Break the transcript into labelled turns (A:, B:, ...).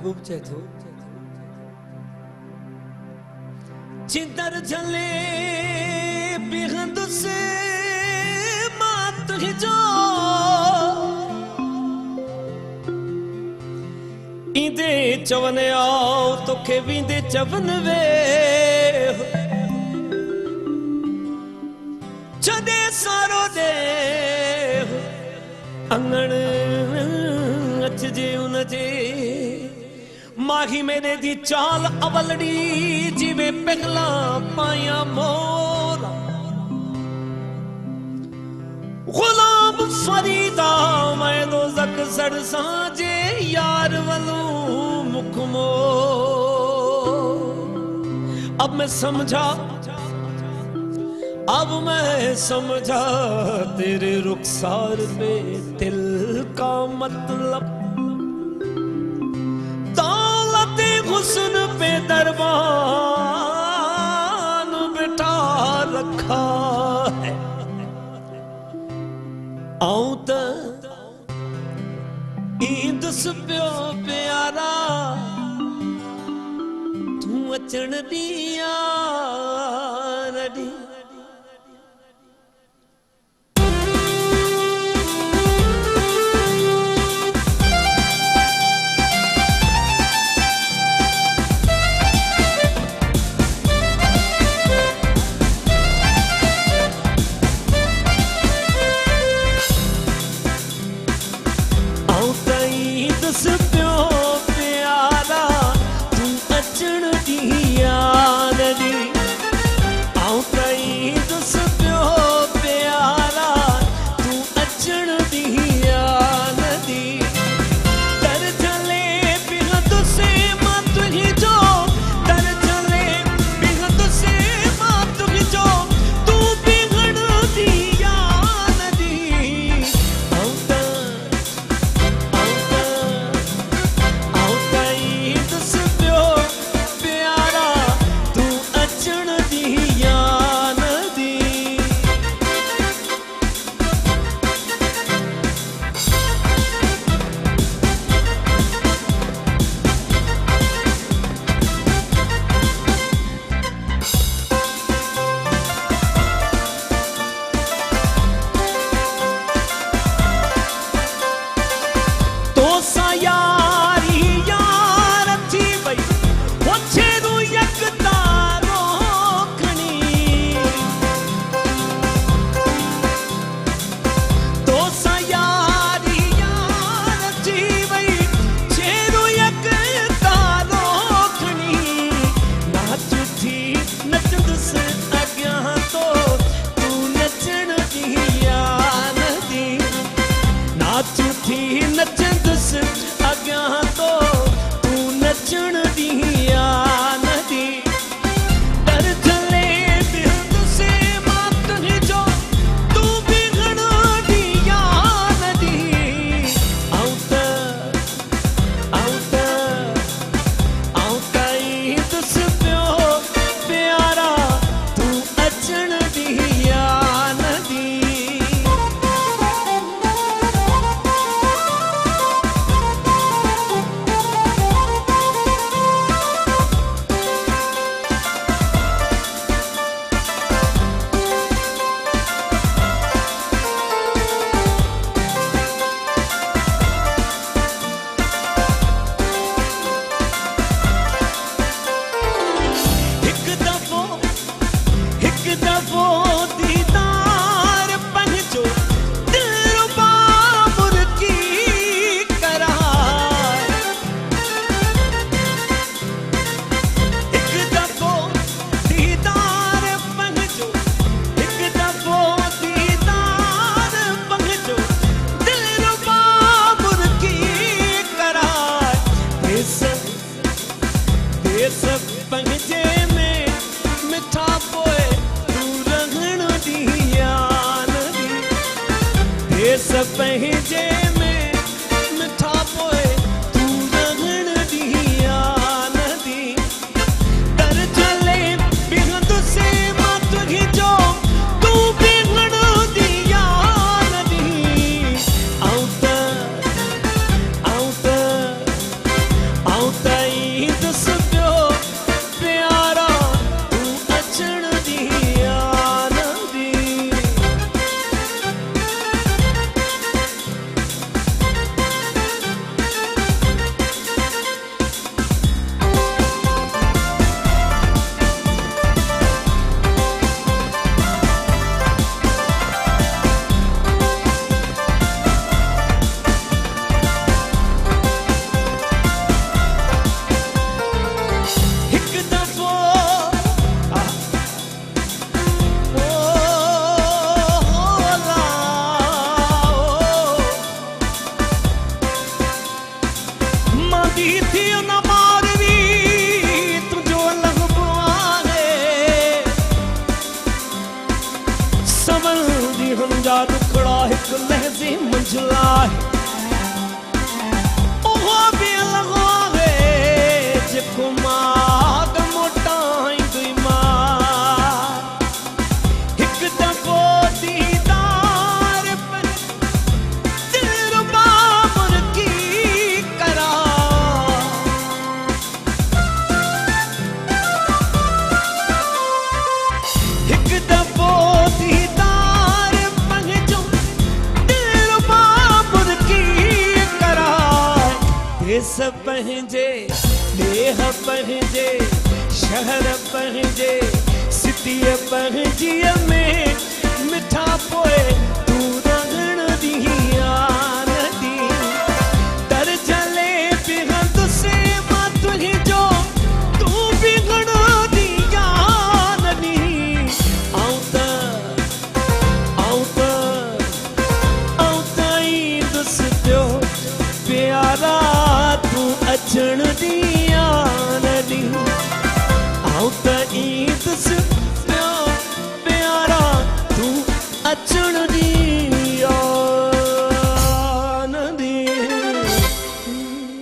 A: महबूब चए थो चिंदर झले बिहंद से मात जो इंदे चवन आओ तोखे विंदे चवन वे छदे सारो दे अंगण अचजे उनजे माही मेरे दी चाल अवलड़ी जिवे पहला पाया मोला गुलाम फरीदा मैं दो जक सड़ साजे यार वलू मुखमो अब मैं समझा तेरे रुखसार पे दिल का मतलब दौलते हुस्न पे दरबान बिठा रखा है आऊं त ईंदुस पियो प्यारा तू अचण दिया रडी पहजे में मिठा पोए तू रगण दिया नदी डर चले बिहंद से मत घिचो तू बिगड़ दिया नदी आउत पंहिंजे देह पंहिंजे शहर पंहिंजे सिटीअ पंहिंजीअ में मिठा पोइ तूं रहण ॾींहुं नदी दर जले बि हंदुसि मां तुंहिंजो तूं बि घणो ॾींहुं नदी ईंदुसि पियो प्यारा तूं अचण ॾींहुं नदी आऊं त ईंदुसि पियो प्यारा तूं अचण